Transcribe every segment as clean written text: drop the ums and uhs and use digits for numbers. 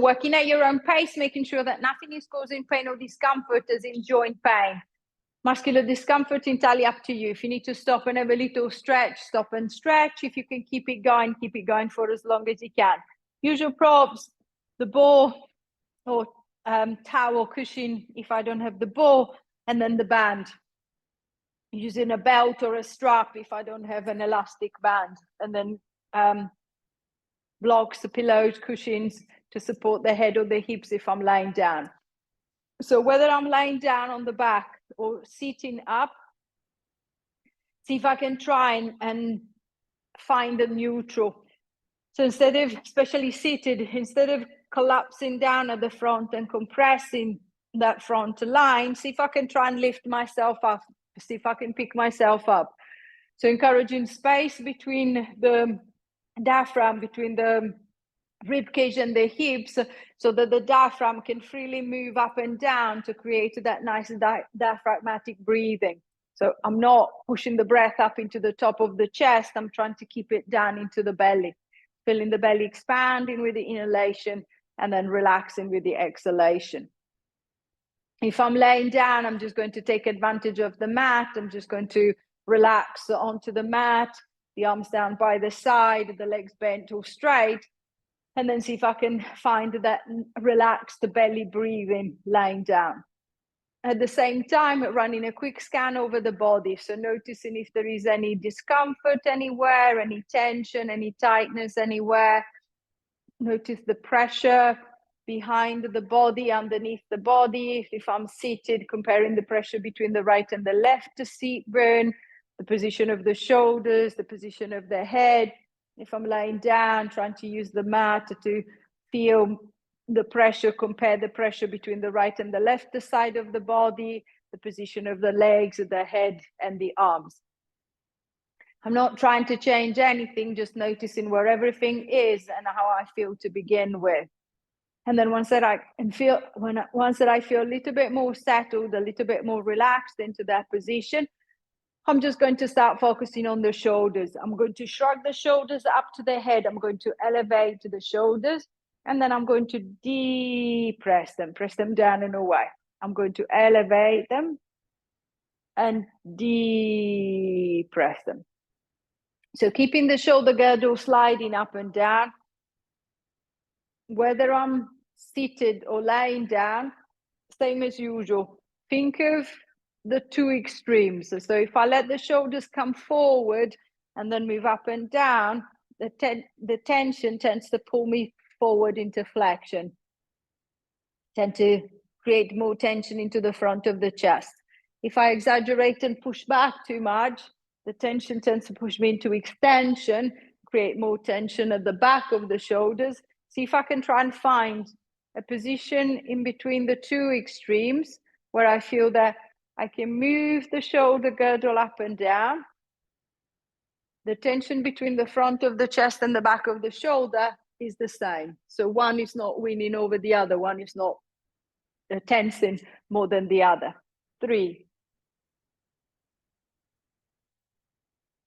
Working at your own pace, making sure that nothing is causing pain or discomfort, as in joint pain. Muscular discomfort, entirely up to you. If you need to stop and have a little stretch, stop and stretch. If you can keep it going for as long as you can. Usual props, the ball or towel cushion if I don't have the ball, and then the band. Using a belt or a strap if I don't have an elastic band, and then blocks, the pillows, cushions to support the head or the hips if I'm lying down. So whether I'm lying down on the back or sitting up, see if I can try and find a neutral. So instead of, especially seated, instead of collapsing down at the front and compressing that front line, see if I can try and lift myself up, see if I can pick myself up. So encouraging space between the diaphragm, between the rib cage and the hips, so that the diaphragm can freely move up and down to create that nice diaphragmatic breathing. So I'm not pushing the breath up into the top of the chest, I'm trying to keep it down into the belly, feeling the belly expanding with the inhalation and then relaxing with the exhalation. If I'm laying down, I'm just going to take advantage of the mat. I'm just going to relax onto the mat, the arms down by the side, the legs bent or straight, and then see if I can find that relaxed belly breathing lying down. At the same time, running a quick scan over the body. So noticing if there is any discomfort anywhere, any tension, any tightness anywhere. Notice the pressure behind the body, underneath the body. If I'm seated, comparing the pressure between the right and the left seat bone, the position of the shoulders, the position of the head. If I'm lying down, trying to use the mat to feel the pressure, compare the pressure between the right and the left side of the body, the position of the legs, the head, and the arms. I'm not trying to change anything, just noticing where everything is and how I feel to begin with. And then once that I feel a little bit more settled, a little bit more relaxed into that position, I'm just going to start focusing on the shoulders. I'm going to shrug the shoulders up to the head. I'm going to elevate the shoulders, and then I'm going to depress them, press them down and away. I'm going to elevate them and depress them. So keeping the shoulder girdle sliding up and down. Whether I'm seated or lying down, same as usual. Think of the two extremes. So if I let the shoulders come forward and then move up and down, the tension tends to pull me forward into flexion, tend to create more tension into the front of the chest. If I exaggerate and push back too much, the tension tends to push me into extension, create more tension at the back of the shoulders. See if I can try and find a position in between the two extremes where I feel that I can move the shoulder girdle up and down. The tension between the front of the chest and the back of the shoulder is the same. So one is not winning over the other, one is not tensing more than the other. 3,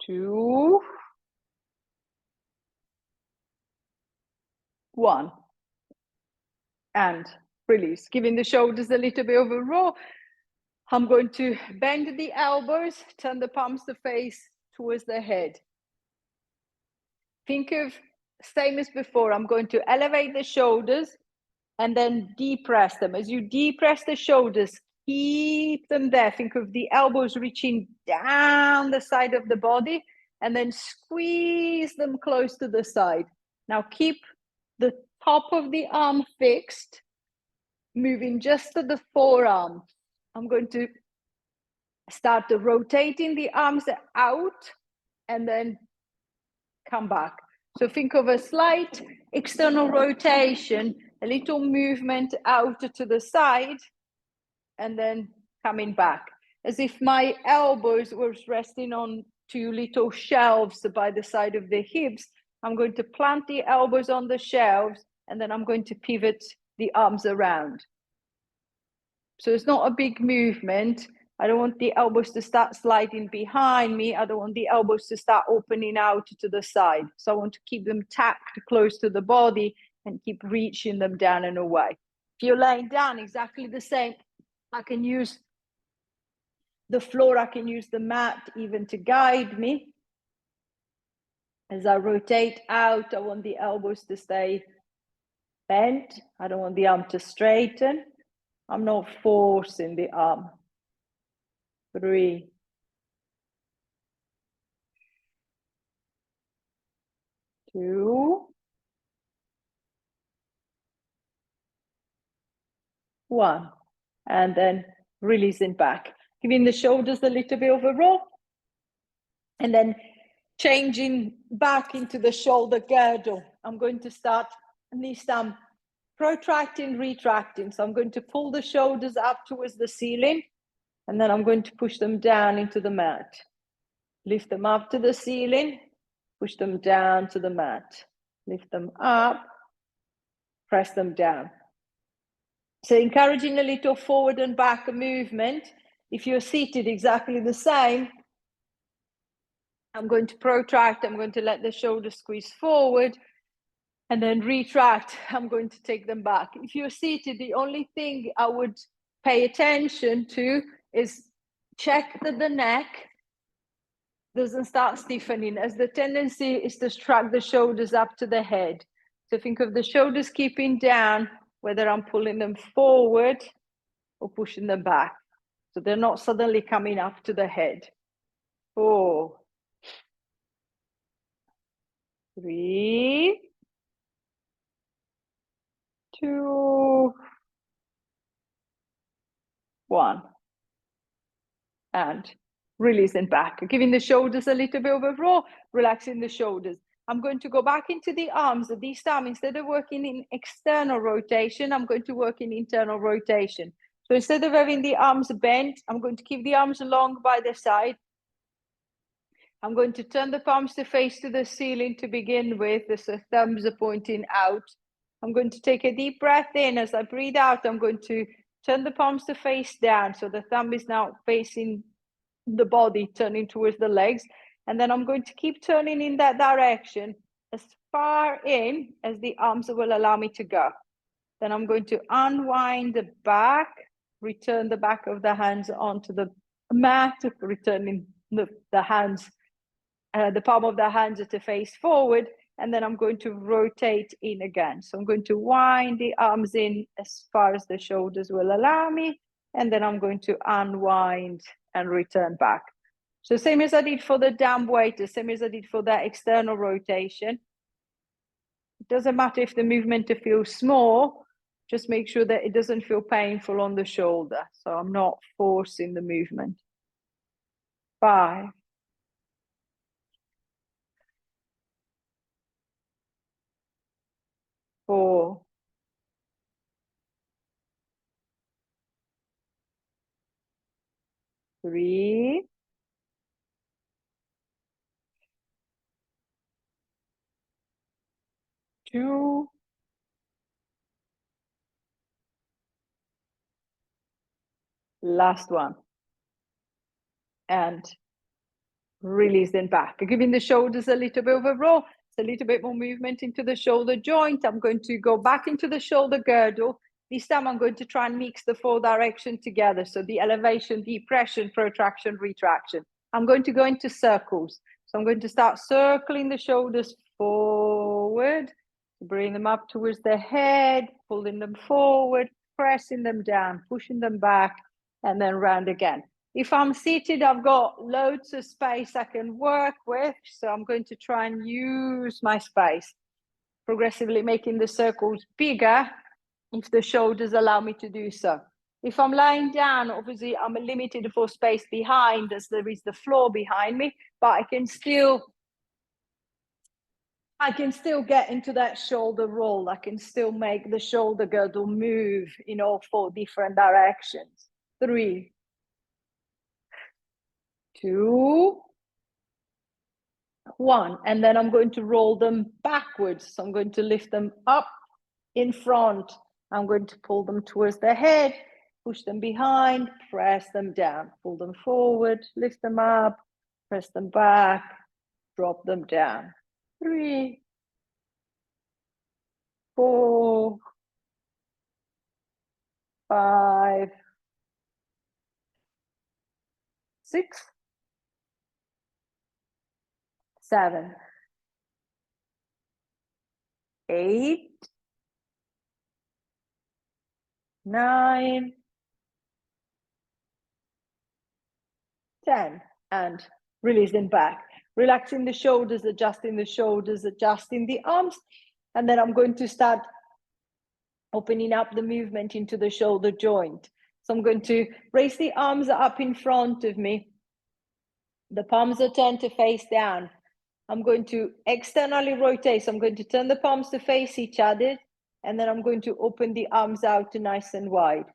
2, 1. And release, giving the shoulders a little bit of a roll. I'm going to bend the elbows, turn the palms to face towards the head. Think of, same as before, I'm going to elevate the shoulders and then depress them. As you depress the shoulders, keep them there. Think of the elbows reaching down the side of the body and then squeeze them close to the side. Now keep the top of the arm fixed, moving just to the forearm. I'm going to start rotating the arms out and then come back. So think of a slight external rotation, a little movement out to the side, and then coming back. As if my elbows were resting on two little shelves by the side of the hips. I'm going to plant the elbows on the shelves, and then I'm going to pivot the arms around. So it's not a big movement. I don't want the elbows to start sliding behind me. I don't want the elbows to start opening out to the side. So I want to keep them tacked close to the body, and keep reaching them down and away. If you're laying down, exactly the same. I can use the floor, I can use the mat even to guide me. As I rotate out, I want the elbows to stay bent. I don't want the arm to straighten. I'm not forcing the arm. 3, 2, 1. And then releasing back. Giving the shoulders a little bit of a roll. And then changing back into the shoulder girdle. I'm going to start this time protracting, retracting. So I'm going to pull the shoulders up towards the ceiling, and then I'm going to push them down into the mat. Lift them up to the ceiling, push them down to the mat. Lift them up, press them down. So encouraging a little forward and back movement. If you're seated, exactly the same. I'm going to protract, I'm going to let the shoulders squeeze forward, and then retract, I'm going to take them back. If you're seated, the only thing I would pay attention to is check that the neck doesn't start stiffening, as the tendency is to shrug the shoulders up to the head. So think of the shoulders keeping down, whether I'm pulling them forward or pushing them back. So they're not suddenly coming up to the head. 4, 3, 2, 1. And releasing back, giving the shoulders a little bit of a roll, relaxing the shoulders. I'm going to go back into the arms. This time, instead of working in external rotation, I'm going to work in internal rotation. So instead of having the arms bent, I'm going to keep the arms long by the side. I'm going to turn the palms to face to the ceiling to begin with, as the thumbs are pointing out. I'm going to take a deep breath in. As I breathe out, I'm going to turn the palms to face down. So the thumb is now facing the body, turning towards the legs. And then I'm going to keep turning in that direction as far in as the arms will allow me to go. Then I'm going to unwind the back, return the back of the hands onto the mat, returning the hands, the palm of the hands to face forward. And then I'm going to rotate in again. So I'm going to wind the arms in as far as the shoulders will allow me. And then I'm going to unwind and return back. So same as I did for the dumb weight, the same as I did for that external rotation. It doesn't matter if the movement feels small, just make sure that it doesn't feel painful on the shoulder. So I'm not forcing the movement. 5, 4, 3, 2, last one. And releasing back, giving the shoulders a little bit of a roll. It's a little bit more movement into the shoulder joint. I'm going to go back into the shoulder girdle. This time I'm going to try and mix the 4 directions together. So the elevation, depression, protraction, retraction. I'm going to go into circles. So I'm going to start circling the shoulders forward, bring them up towards the head, pulling them forward, pressing them down, pushing them back, and then round again. If I'm seated, I've got loads of space I can work with. So I'm going to try and use my space, progressively making the circles bigger if the shoulders allow me to do so. If I'm lying down, obviously I'm limited for space behind, as there is the floor behind me, but I can still get into that shoulder roll. I can still make the shoulder girdle move in all 4 different directions. 3, 2, 1. And then I'm going to roll them backwards. So I'm going to lift them up in front. I'm going to pull them towards the head, push them behind, press them down, pull them forward, lift them up, press them back, drop them down. 3, 4, 5, 6, 7, 8, 9, 10, and releasing back. Relaxing the shoulders, adjusting the arms. And then I'm going to start opening up the movement into the shoulder joint. So I'm going to raise the arms up in front of me. The palms are turned to face down. I'm going to externally rotate. So I'm going to turn the palms to face each other. And then I'm going to open the arms out to nice and wide.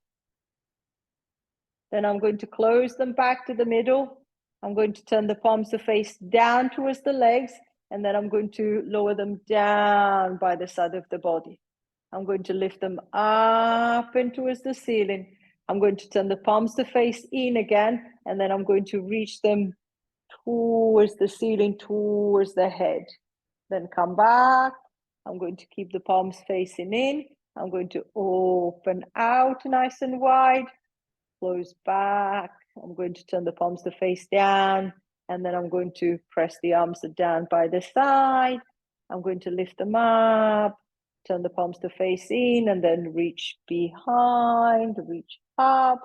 Then I'm going to close them back to the middle. I'm going to turn the palms to face down towards the legs. And then I'm going to lower them down by the side of the body. I'm going to lift them up and towards the ceiling. I'm going to turn the palms to face in again. And then I'm going to reach them towards the ceiling, towards the head. Then come back. I'm going to keep the palms facing in. I'm going to open out nice and wide. Close back. I'm going to turn the palms to face down. And then I'm going to press the arms down by the side. I'm going to lift them up. Turn the palms to face in and then reach behind, reach up.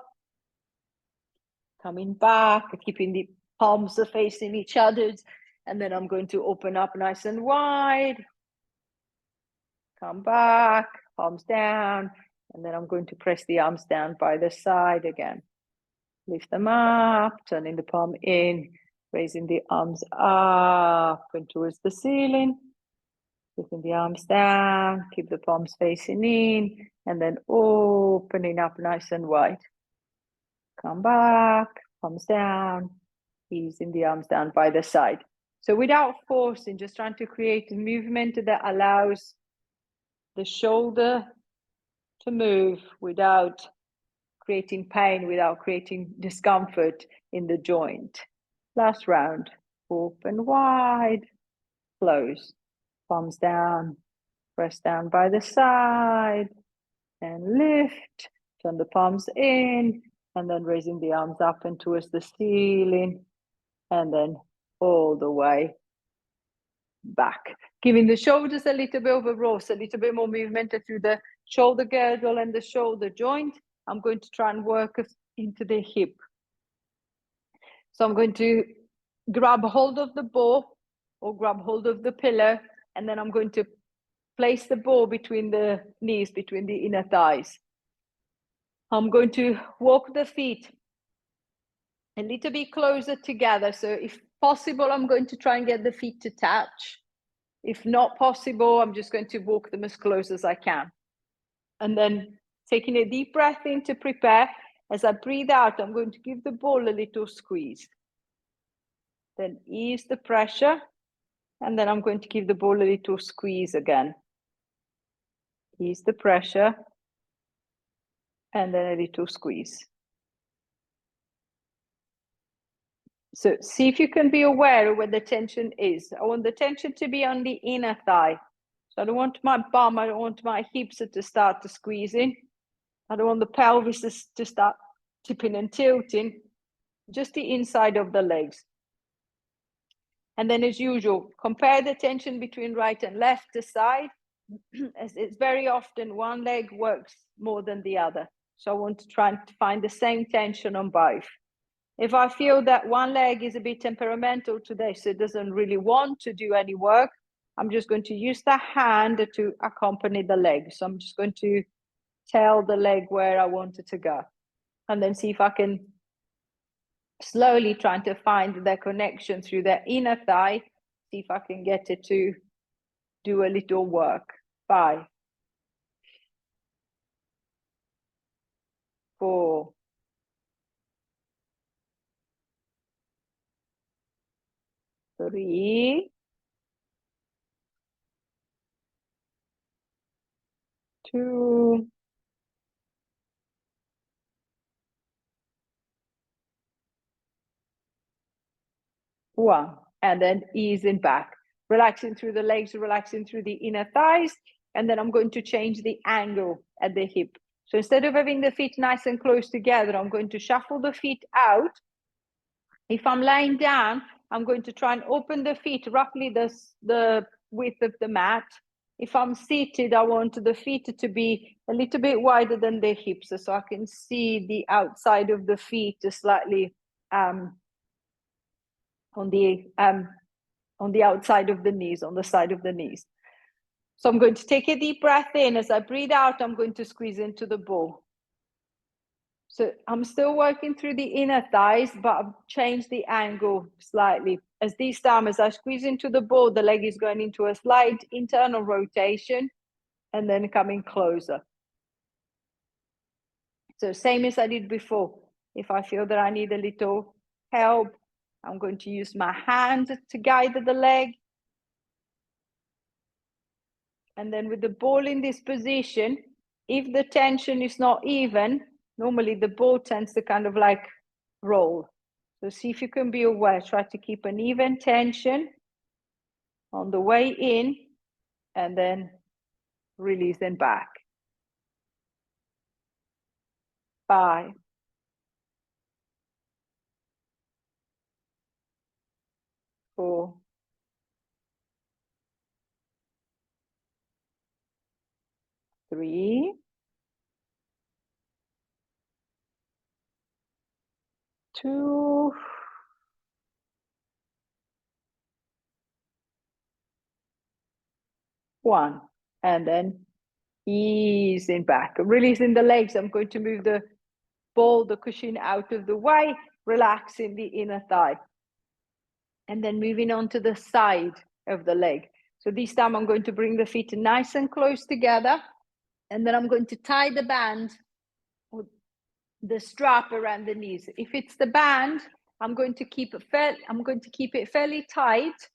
Coming back, keeping the palms facing each other. And then I'm going to open up nice and wide. Come back, palms down. And then I'm going to press the arms down by the side again. Lift them up, turning the palm in, raising the arms up and towards the ceiling. Lifting the arms down, keep the palms facing in, and then opening up nice and wide. Come back, palms down, easing the arms down by the side. So without forcing, just trying to create a movement that allows the shoulder to move without creating pain, without creating discomfort in the joint. Last round. Open wide, close, palms down, press down by the side, and lift, turn the palms in, and then raising the arms up and towards the ceiling, and then all the way back. Giving the shoulders a little bit of a rest, a little bit more movement through the shoulder girdle and the shoulder joint. I'm going to try and work into the hip. So I'm going to grab hold of the ball or grab hold of the pillow, and then I'm going to place the ball between the knees, between the inner thighs. I'm going to walk the feet a little bit closer together. So if possible, I'm going to try and get the feet to touch. If not possible, I'm just going to walk them as close as I can. And then taking a deep breath in to prepare. As I breathe out, I'm going to give the ball a little squeeze. Then ease the pressure. And then I'm going to give the ball a little squeeze again. Ease the pressure. And then a little squeeze. So see if you can be aware of where the tension is. I want the tension to be on the inner thigh. So I don't want my bum, I don't want my hips to start to squeeze in. I don't want the pelvis to start tipping and tilting. Just the inside of the legs. And then as usual, compare the tension between right and left side. As it's very often one leg works more than the other. So I want to try and find the same tension on both. If I feel that one leg is a bit temperamental today, so it doesn't really want to do any work, I'm just going to use the hand to accompany the leg. So I'm just going to tell the leg where I want it to go. And then see if I can slowly trying to find the connection through the inner thigh. See if I can get it to do a little work. 5, 4, 3, 2, 1. And then easing back. Relaxing through the legs, relaxing through the inner thighs. and then I'm going to change the angle at the hip. So instead of having the feet nice and close together, I'm going to shuffle the feet out. If I'm lying down, I'm going to try and open the feet roughly the width of the mat. If I'm seated, I want the feet to be a little bit wider than the hips, so I can see the outside of the feet slightly on the outside of the knees, on the side of the knees. So I'm going to take a deep breath in. As I breathe out, I'm going to squeeze into the ball. So I'm still working through the inner thighs, but I've changed the angle slightly. As this time, as I squeeze into the ball, the leg is going into a slight internal rotation and then coming closer. So same as I did before. If I feel that I need a little help, I'm going to use my hand to guide the leg. And then with the ball in this position, if the tension is not even, normally the ball tends to kind of like roll. So see if you can be aware, try to keep an even tension on the way in and then release and back. 5, 4, 3, 2, 1, and then easing back, releasing the legs. I'm going to move the ball, the cushion out of the way, relaxing the inner thigh. And then moving on to the side of the leg. So this time I'm going to bring the feet nice and close together. And then I'm going to tie the band, or the strap around the knees. If it's the band, I'm going to keep it fairly tight.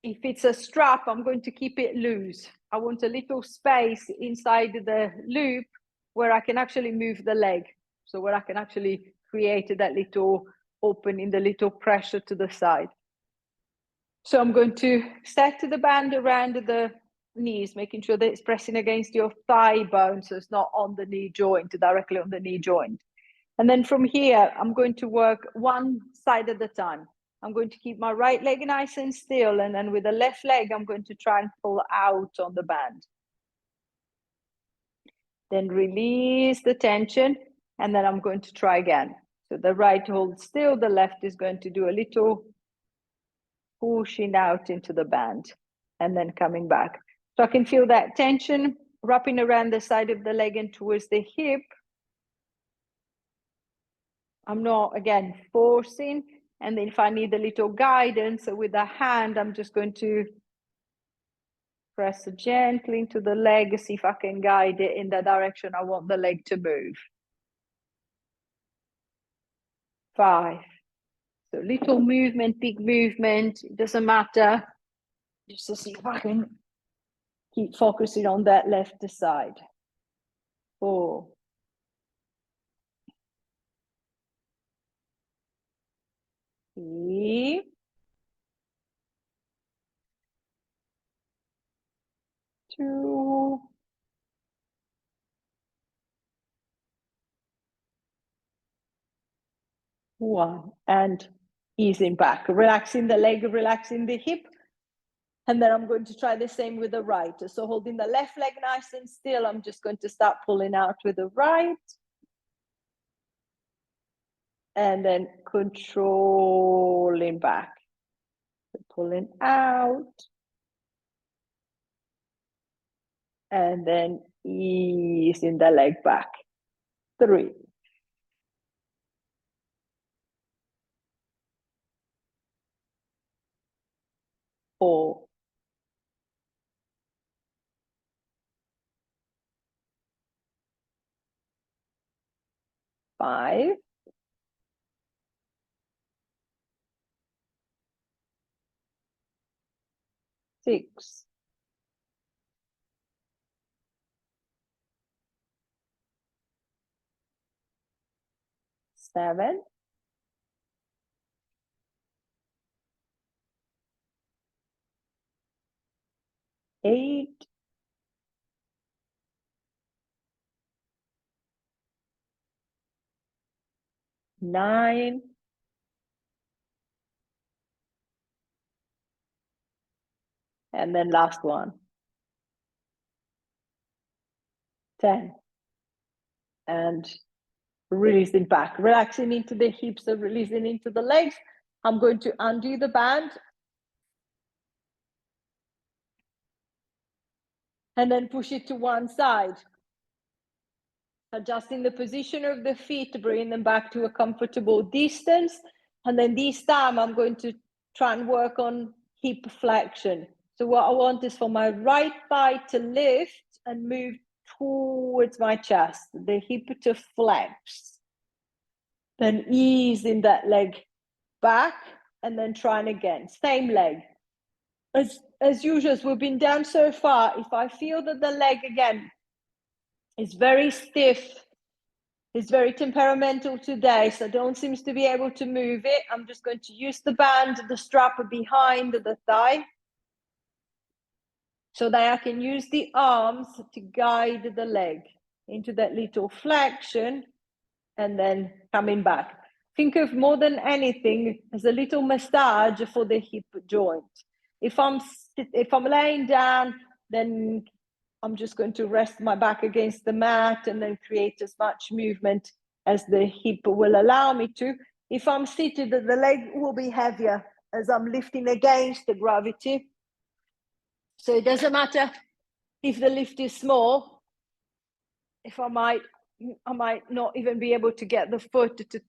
If it's a strap, I'm going to keep it loose. I want a little space inside the loop where I can actually move the leg. So where I can actually create that little opening, the little pressure to the side. So I'm going to set the band around the knees, making sure that it's pressing against your thigh bone, so it's not on the knee joint, directly on the knee joint. And then from here, I'm going to work one side at a time. I'm going to keep my right leg nice and still, and then with the left leg, I'm going to try and pull out on the band. Then release the tension, and then I'm going to try again. So the right holds still, the left is going to do a little pushing out into the band, and then coming back. So I can feel that tension wrapping around the side of the leg and towards the hip. I'm not, again, forcing. And then if I need a little guidance with the hand, I'm just going to press gently into the leg, see if I can guide it in the direction I want the leg to move. 5. So little movement, big movement, it doesn't matter. Just to see if I can keep focusing on that left side. 4. 3. 2. 1. And easing back, relaxing the leg, relaxing the hip. And then I'm going to try the same with the right. So holding the left leg nice and still, I'm just going to start pulling out with the right. And then controlling back. Pulling out. And then easing the leg back. 3. 4. 5. 6. 7. 8, 9, and then last one, 10. And releasing back, relaxing into the hips and releasing into the legs. I'm going to undo the band and then push it to one side. Adjusting the position of the feet, bringing them back to a comfortable distance. And then this time I'm going to try and work on hip flexion. So what I want is for my right thigh to lift and move towards my chest, the hip to flex. Then easing that leg back and then trying again, same leg. As usual, as we've been down so far, if I feel that the leg again is very stiff, it's very temperamental today, so don't seem to be able to move it, I'm just going to use the band, the strap behind the thigh, so that I can use the arms to guide the leg into that little flexion and then coming back. Think of more than anything as a little massage for the hip joint. If I'm laying down, then I'm just going to rest my back against the mat and then create as much movement as the hip will allow me to. If I'm seated, the leg will be heavier as I'm lifting against the gravity. So it doesn't matter if the lift is small, if I might not even be able to get the foot to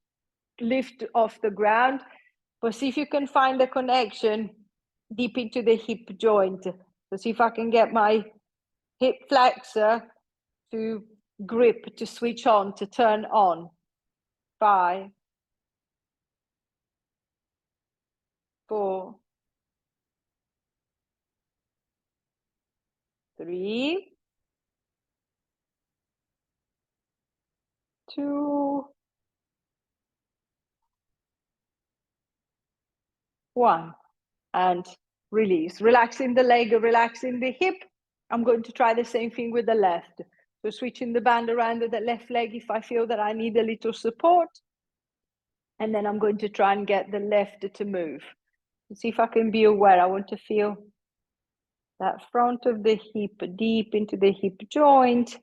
lift off the ground, but see if you can find a connection deep into the hip joint. So see if I can get my hip flexor to grip, to switch on, to turn on. 5, 4, 3, 2, 1, and release. Relaxing the leg, relaxing the hip. I'm going to try the same thing with the left. So switching the band around the left leg if I feel that I need a little support. And then I'm going to try and get the left to move. See if I can be aware. I want to feel that front of the hip deep into the hip joint,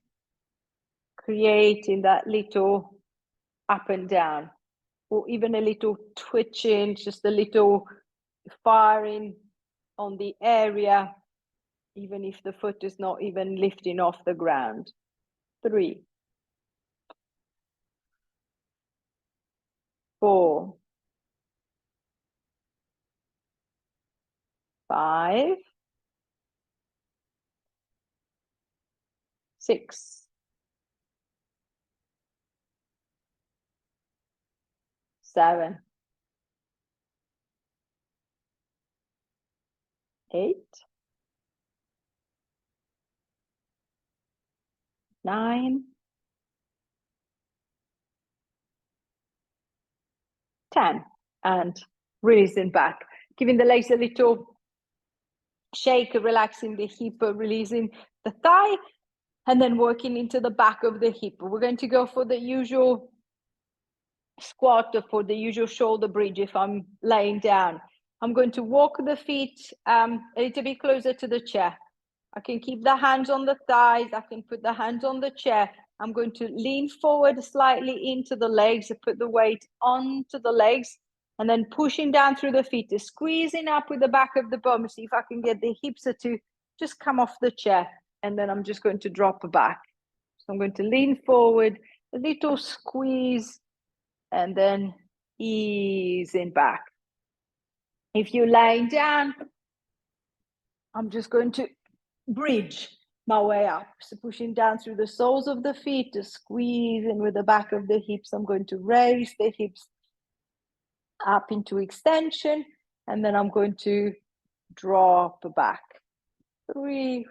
creating that little up and down, or even a little twitching, just a little firing on the area, even if the foot is not even lifting off the ground. 3, 4, 5, 6, 7, 8, 9, 10, and releasing back, giving the legs a little shake, relaxing the hip, releasing the thigh, and then working into the back of the hip. We're going to go for the usual squat, for the usual shoulder bridge if I'm laying down. I'm going to walk the feet a little bit closer to the chair. I can keep the hands on the thighs, I can put the hands on the chair. I'm going to lean forward slightly into the legs, put the weight onto the legs, and then pushing down through the feet, squeezing up with the back of the bum. See if I can get the hips to just come off the chair, and then I'm just going to drop back. So I'm going to lean forward, a little squeeze, and then easing back. If you're lying down, I'm just going to bridge my way up. So pushing down through the soles of the feet, to squeeze in with the back of the hips. I'm going to raise the hips up into extension, and then I'm going to drop back. 3,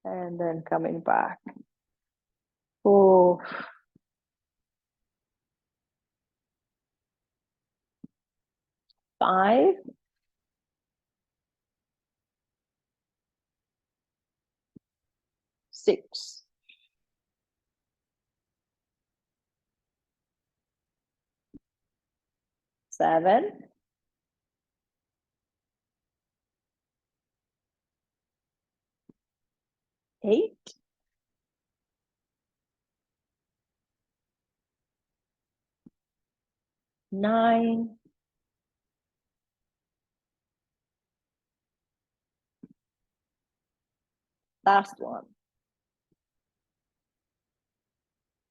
and then coming back. 4, 5, 6, 7, 8, 9, 1.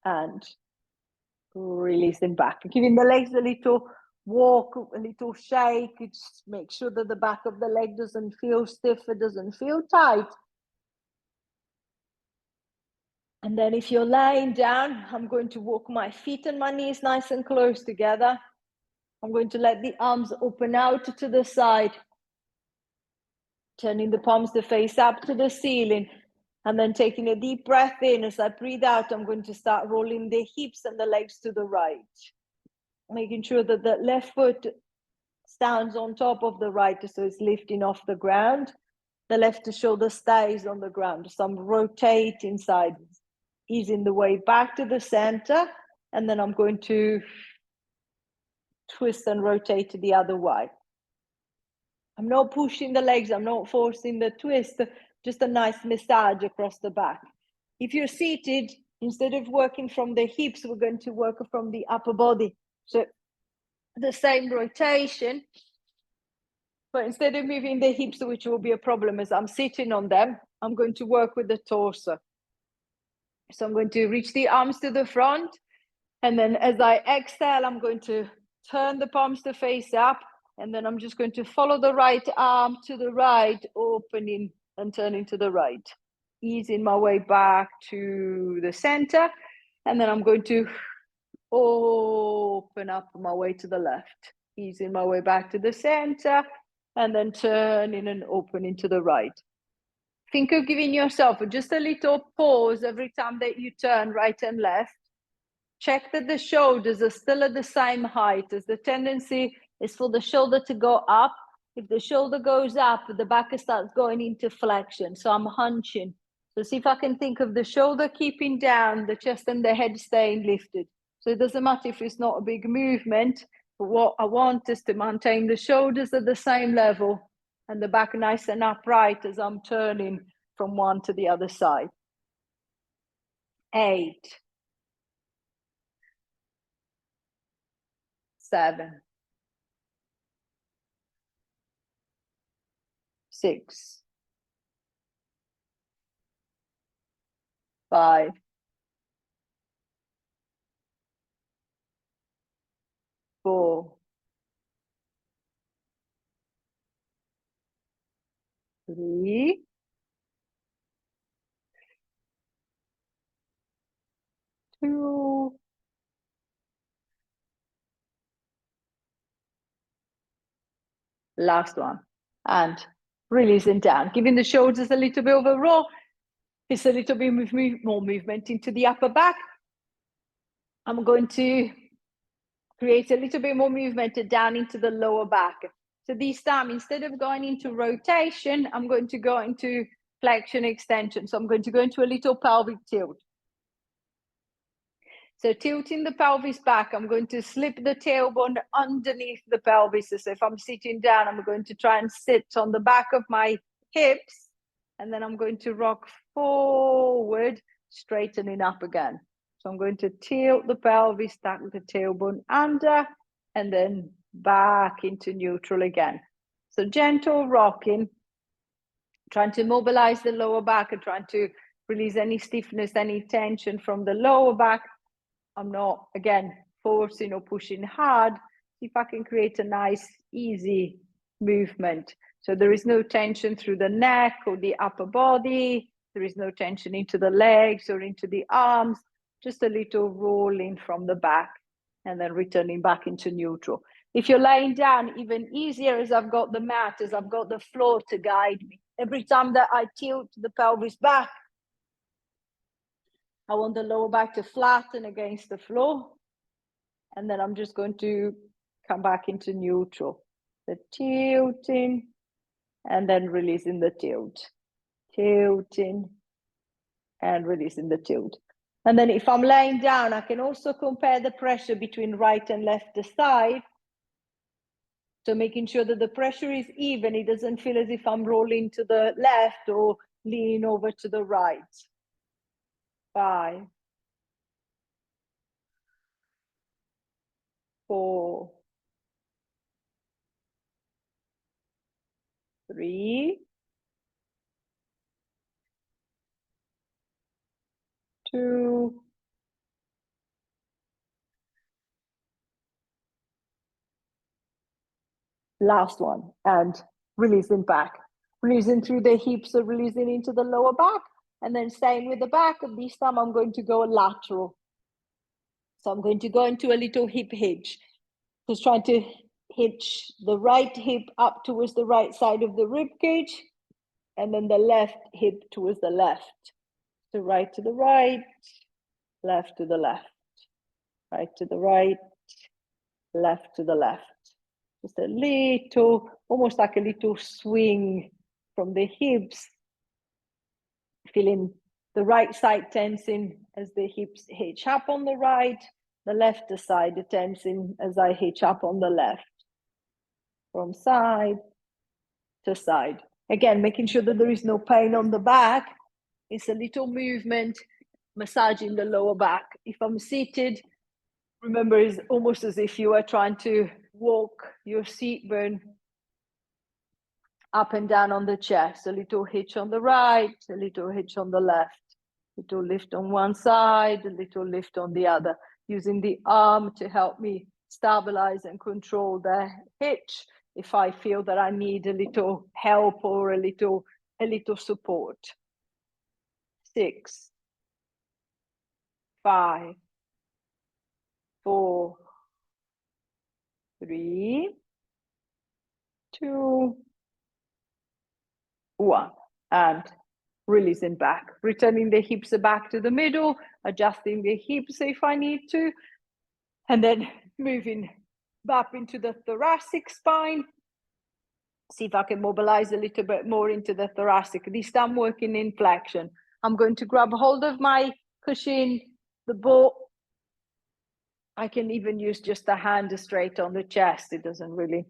And releasing back, giving the legs a little walk, a little shake. Just make sure that the back of the leg doesn't feel stiff, it doesn't feel tight. And then if you're lying down, I'm going to walk my feet and my knees nice and close together. I'm going to let the arms open out to the side, turning the palms to face up to the ceiling, and then taking a deep breath in. As I breathe out, I'm going to start rolling the hips and the legs to the right, making sure that the left foot stands on top of the right, so it's lifting off the ground. The left shoulder stays on the ground. So I'm rotating side, easing the way back to the center, and then I'm going to twist and rotate to the other way. I'm not pushing the legs, I'm not forcing the twist, just a nice massage across the back. If you're seated, instead of working from the hips, we're going to work from the upper body. So the same rotation, but instead of moving the hips, which will be a problem as I'm sitting on them, I'm going to work with the torso. So I'm going to reach the arms to the front, and then as I exhale, I'm going to turn the palms to face up, and then I'm just going to follow the right arm to the right, opening and turning to the right, easing my way back to the center, and then I'm going to open up my way to the left, easing my way back to the center, and then turning and opening to the right. Think of giving yourself just a little pause every time that you turn right and left. Check that the shoulders are still at the same height, as the tendency is for the shoulder to go up. If the shoulder goes up, the back starts going into flexion. So I'm hunching. So see if I can think of the shoulder keeping down, the chest and the head staying lifted. So it doesn't matter if it's not a big movement, but what I want is to maintain the shoulders at the same level and the back nice and upright as I'm turning from one to the other side. 8, 7, 6, 5, 4, 3, 2, last one, and releasing down, giving the shoulders a little bit of a roll. It's a little bit more movement into the upper back. I'm going to create a little bit more movement down into the lower back. So this time, instead of going into rotation, I'm going to go into flexion extension. So I'm going to go into a little pelvic tilt. So tilting the pelvis back, I'm going to slip the tailbone underneath the pelvis. So if I'm sitting down, I'm going to try and sit on the back of my hips, and then I'm going to rock forward, straightening up again. So I'm going to tilt the pelvis, stack the tailbone under, and then back into neutral again. So gentle rocking, trying to mobilize the lower back and trying to release any stiffness, any tension from the lower back. I'm not, again, forcing or pushing hard. See if I can create a nice, easy movement. So there is no tension through the neck or the upper body. There is no tension into the legs or into the arms. Just a little rolling from the back and then returning back into neutral. If you're laying down, even easier, as I've got the mat, as I've got the floor to guide me. Every time that I tilt the pelvis back, I want the lower back to flatten against the floor. And then I'm just going to come back into neutral. The tilting, and then releasing the tilt. Tilting, and releasing the tilt. And then if I'm laying down, I can also compare the pressure between right and left side. So making sure that the pressure is even, it doesn't feel as if I'm rolling to the left or leaning over to the right. 5, 4, 3, 2, last one, and releasing back. Releasing through the hips or releasing into the lower back, and then staying with the back. And this time I'm going to go lateral. So I'm going to go into a little hip hinge. Just trying to hitch the right hip up towards the right side of the rib cage, and then the left hip towards the left. So right to the right, left to the left, right to the right, left to the left. Just a little, almost like a little swing from the hips, feeling the right side tensing as the hips hitch up on the right, the left side tensing as I hitch up on the left, from side to side. Again, making sure that there is no pain on the back. It's a little movement, massaging the lower back. If I'm seated, remember, it's almost as if you are trying to walk your seat bone up and down on the chest. A little hitch on the right, a little hitch on the left, a little lift on one side, a little lift on the other, using the arm to help me stabilize and control the hitch if I feel that I need a little help or a little support. 6, 5, 4, 3, 2, 1, and releasing back, returning the hips back to the middle, adjusting the hips if I need to, and then moving back into the thoracic spine. See if I can mobilize a little bit more into the thoracic. This time working in flexion. I'm going to grab hold of my cushion, the ball. I can even use just a hand straight on the chest. It doesn't really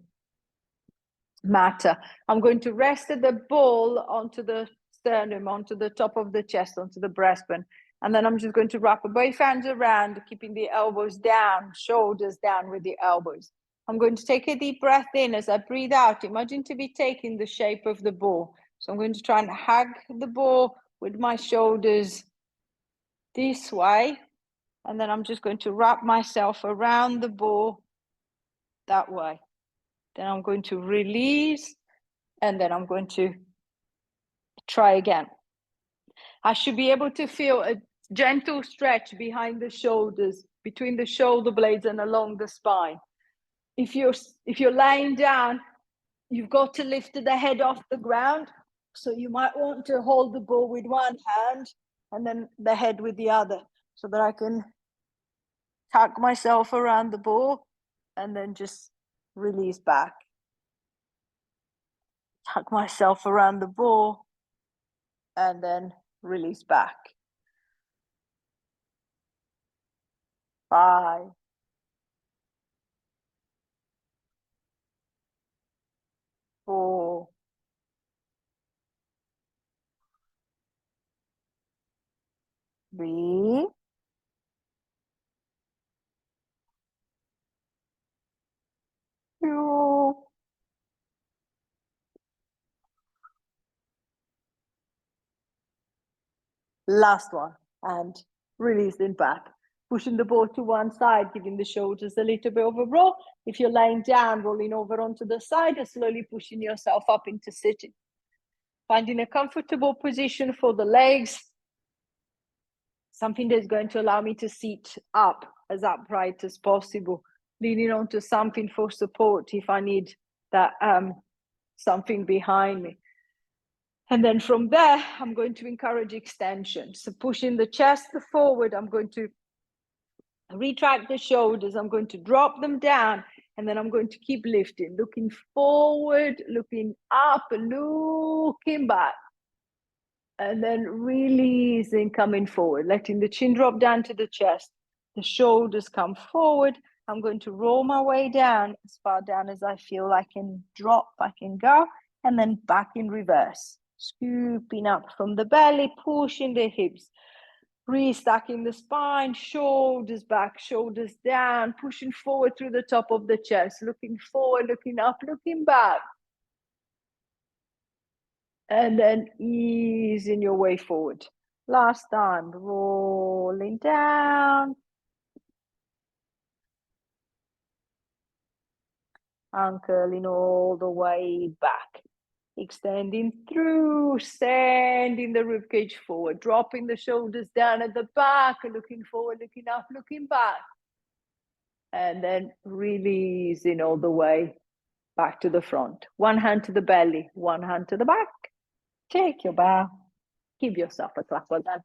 matter. I'm going to rest the ball onto the sternum, onto the top of the chest, onto the breastbone. And then I'm just going to wrap both hands around, keeping the elbows down, shoulders down with the elbows. I'm going to take a deep breath in. As I breathe out, imagine to be taking the shape of the ball. So I'm going to try and hug the ball with my shoulders this way. And then I'm just going to wrap myself around the ball that way. Then I'm going to release, and then I'm going to try again. I should be able to feel a gentle stretch behind the shoulders, between the shoulder blades and along the spine. If you're lying down, you've got to lift the head off the ground. So you might want to hold the ball with one hand and then the head with the other, so that I can tuck myself around the ball and then just release back. Tuck myself around the ball and then release back. 5, 4, 3, 2, last one, and releasing back. Pushing the ball to one side, giving the shoulders a little bit of a roll. If you're lying down, rolling over onto the side and slowly pushing yourself up into sitting. Finding a comfortable position for the legs. Something that's going to allow me to sit up as upright as possible. Leaning onto something for support if I need that something behind me. And then from there, I'm going to encourage extension. So pushing the chest forward, I'm going to retract the shoulders, I'm going to drop them down, and then I'm going to keep lifting, looking forward, looking up, looking back. And then releasing, coming forward, letting the chin drop down to the chest. The shoulders come forward. I'm going to roll my way down as far down as I feel I can drop, I can go, and then back in reverse. Scooping up from the belly, pushing the hips, restacking the spine, shoulders back, shoulders down, pushing forward through the top of the chest, looking forward, looking up, looking back. And then easing your way forward. Last time, rolling down. And curling all the way back. Extending through, sending the ribcage forward, dropping the shoulders down at the back, looking forward, looking up, looking back. And then releasing all the way back to the front. One hand to the belly, one hand to the back. Take your bow. Give yourself a clap well done.